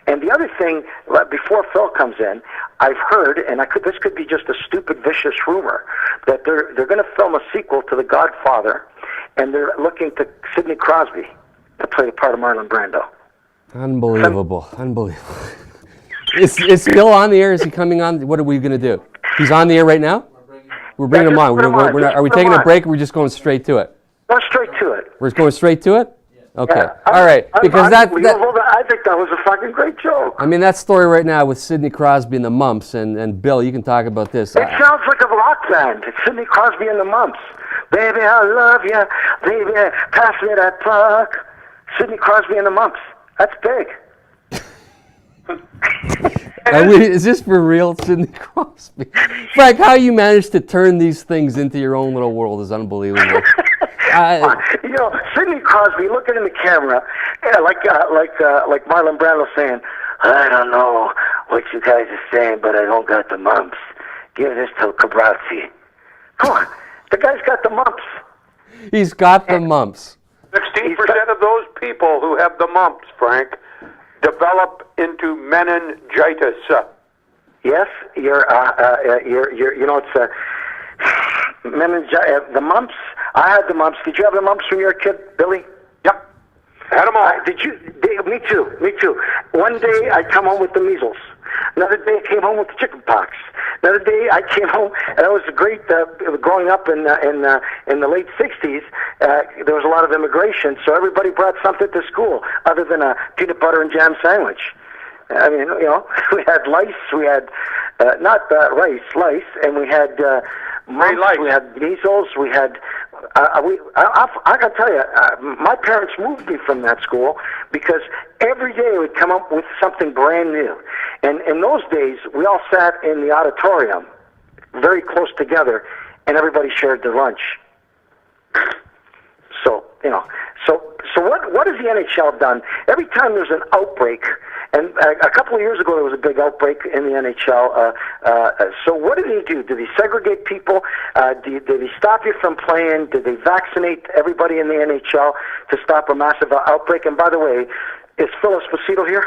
And the other thing, before Phil comes in, I've heard, and this could be just a stupid, vicious rumor, that they're going to film a sequel to The Godfather, and they're looking to Sidney Crosby to play the part of Marlon Brando. Unbelievable. Is Phil on the air? Is he coming on? What are we going to do? He's on the air right now? We're bringing him on. Are we taking a break, or are we just going straight to it? Go straight to it. We're going straight to it? Okay. Yeah. All right. Because I think that was a fucking great joke. I mean, that story right now with Sidney Crosby and the Mumps, and Bill, you can talk about this. It sounds like a rock band. It's Sidney Crosby and the Mumps. Baby, I love you. Baby, pass me that puck. Sidney Crosby and the Mumps. That's big. Is this for real, Sidney Crosby? Frank, how you managed to turn these things into your own little world is unbelievable. Sidney Crosby looking in the camera, like Marlon Brando saying, "I don't know what you guys are saying, but I don't got the mumps. Give this to Cabrazzi." Come on, the guy's got the mumps. He's got the mumps. 16% of those people who have the mumps, Frank, develop into meningitis. Yes, it's meningitis. The mumps. I had the mumps. Did you have the mumps when you were a kid, Billy? Yep. Had them all. Did you? Me too. One day I come home with the measles. Another day I came home with the chicken pox. Another day I came home, and it was great. Growing up in the late '60s, there was a lot of immigration, so everybody brought something to school other than a peanut butter and jam sandwich. I mean, we had lice. We had lice, and we had mumps. We had measles. We had. I got to tell you, my parents moved me from that school because every day I would come up with something brand new. And in those days, we all sat in the auditorium very close together, and everybody shared their lunch. So what has the NHL done? Every time there's an outbreak, and a couple of years ago there was a big outbreak in the NHL. So what do they do? Do they segregate people? Do they stop you from playing? Do they vaccinate everybody in the NHL to stop a massive outbreak? And by the way, is Phil Esposito here?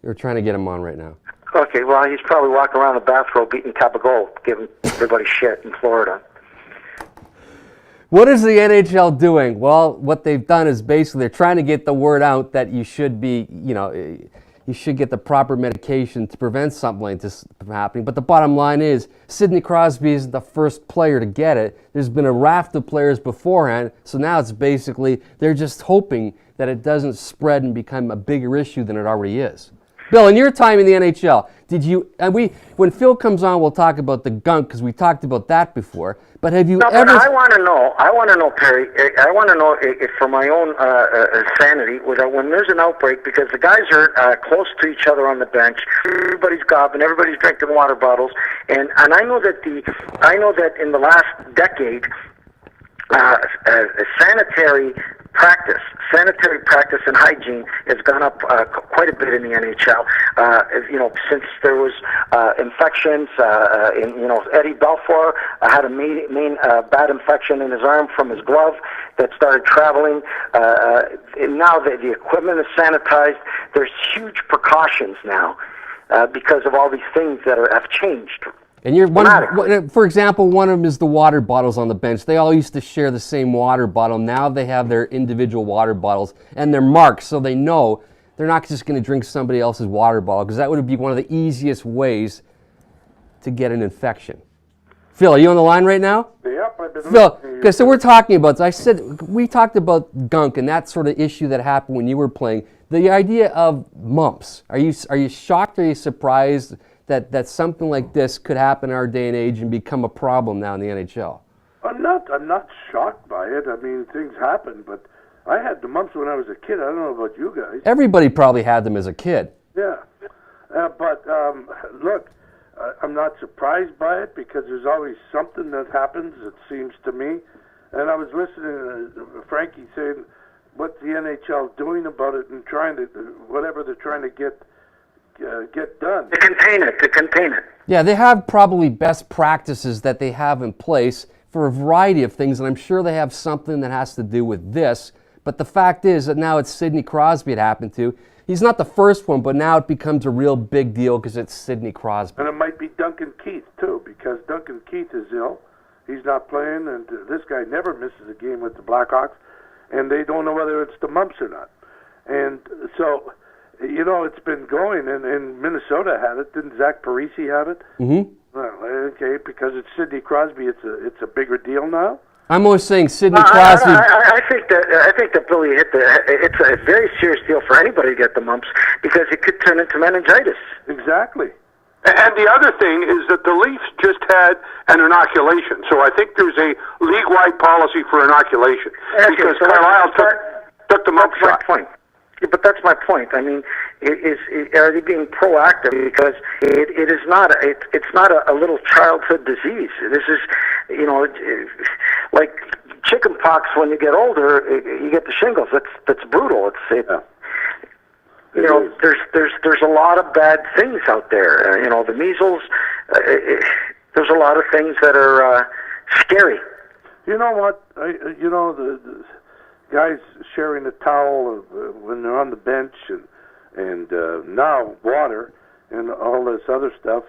We're trying to get him on right now. Okay, well, he's probably walking around the bathrobe beating Tabagol, giving everybody shit in Florida. What is the NHL doing? Well, what they've done is basically they're trying to get the word out that you should be, you should get the proper medication to prevent something like this from happening. But the bottom line is, Sidney Crosby isn't the first player to get it. There's been a raft of players beforehand, so now it's basically they're just hoping that it doesn't spread and become a bigger issue than it already is. Bill, in your time in the NHL, did you? And when Phil comes on, we'll talk about the gunk because we talked about that before. But have you ever? But I want to know, Perry. I want to know if for my own sanity, when there's an outbreak, because the guys are close to each other on the bench, everybody's gobbing, everybody's drinking water bottles, and I know that in the last decade, sanitary practice and hygiene has gone up quite a bit in the NHL. Since there was infections, Eddie Belfour had a main bad infection in his arm from his glove that started traveling. And now the equipment is sanitized. There's huge precautions now because of all these things that have changed. And for example, one of them is the water bottles on the bench. They all used to share the same water bottle. Now they have their individual water bottles, and they're marked so they know they're not just going to drink somebody else's water bottle, because that would be one of the easiest ways to get an infection. Phil, are you on the line right now? Yep, I've been Phil, okay, so we're talking about, we talked about gunk and that sort of issue that happened when you were playing. The idea of mumps, are you shocked or are you surprised that something like this could happen in our day and age and become a problem now in the NHL? I'm not shocked by it. I mean, things happen, but I had the mumps when I was a kid. I don't know about you guys. Everybody probably had them as a kid. Yeah. But look, I'm not surprised by it because there's always something that happens, it seems to me. And I was listening to Frankie saying what the NHL doing about it and trying to, whatever they're trying to get done. To contain it. Yeah, they have probably best practices that they have in place for a variety of things, and I'm sure they have something that has to do with this. But the fact is that now it's Sidney Crosby it happened to. he's not the first one, but now it becomes a real big deal because it's Sidney Crosby. And it might be Duncan Keith, too, because Duncan Keith is ill. He's not playing, and this guy never misses a game with the Blackhawks, and they don't know whether it's the mumps or not. And so, you know, it's been going, and Minnesota had it. Didn't Zach Parise have it? Mm-hmm. Well, okay, because it's Sidney Crosby, it's a bigger deal now. I'm always saying Sidney Crosby. I think that Billy hit it's a very serious deal for anybody to get the mumps because it could turn into meningitis. Exactly. And the other thing is that the Leafs just had an inoculation, so I think there's a league-wide policy for inoculation because so Carlisle took the mump shot. Point. Yeah, but that's my point. I mean, are they being proactive? Because it is not it's not a little childhood disease. This is, you know, like chicken pox. When you get older, you get the shingles. That's brutal. You know, there's a lot of bad things out there. You know, the measles. There's a lot of things that are scary. You know what? You know the guys sharing a towel when they're on the bench, and now water and all this other stuff.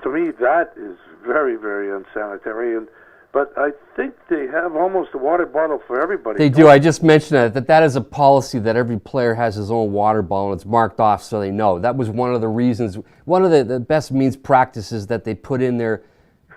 To me, that is very, very unsanitary. But I think they have almost a water bottle for everybody. They do. I just mentioned that is a policy that every player has his own water bottle, and it's marked off so they know. That was one of the reasons, one of the best means practices that they put in there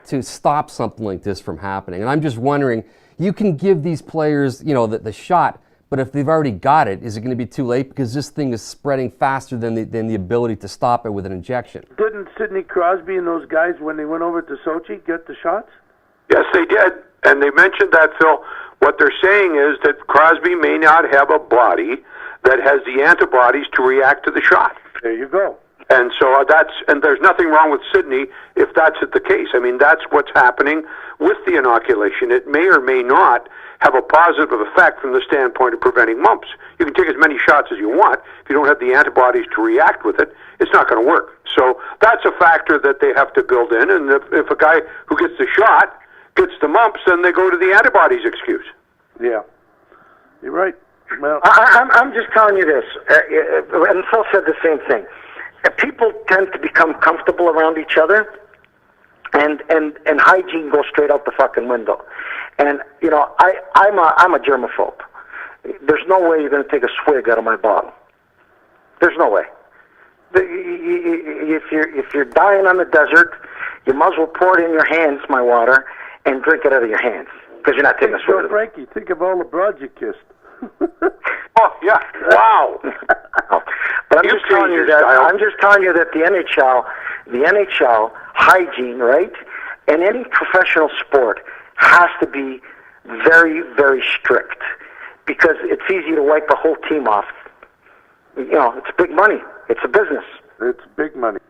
to stop something like this from happening. And I'm just wondering, you can give these players, you know, the shot, but if they've already got it, is it going to be too late? Because this thing is spreading faster than the ability to stop it with an injection. Didn't Sidney Crosby and those guys, when they went over to Sochi, get the shots? Yes, they did, and they mentioned that, Phil. What they're saying is that Crosby may not have a body that has the antibodies to react to the shot. There you go. And so and there's nothing wrong with Sidney if that's the case. I mean, that's what's happening with the inoculation. It may or may not have a positive effect from the standpoint of preventing mumps. You can take as many shots as you want. If you don't have the antibodies to react with it, it's not going to work. So that's a factor that they have to build in. And if a guy who gets the shot gets the mumps, then they go to the antibodies excuse. Yeah, you're right. Well, I'm just telling you this, and Phil said the same thing. People tend to become comfortable around each other, and hygiene goes straight out the fucking window. And you know, I'm a germaphobe. There's no way you're going to take a swig out of my bottle. There's no way. If you're dying on the desert, you might as well pour it in your hands, my water, and drink it out of your hands, because you're not taking a swig of it. Frankie, think of all the broads you kissed. Oh yeah! Wow. But I'm just telling you that the NHL hygiene, right, and any professional sport has to be very, very strict, because it's easy to wipe a whole team off. You know, it's big money. It's a business. It's big money.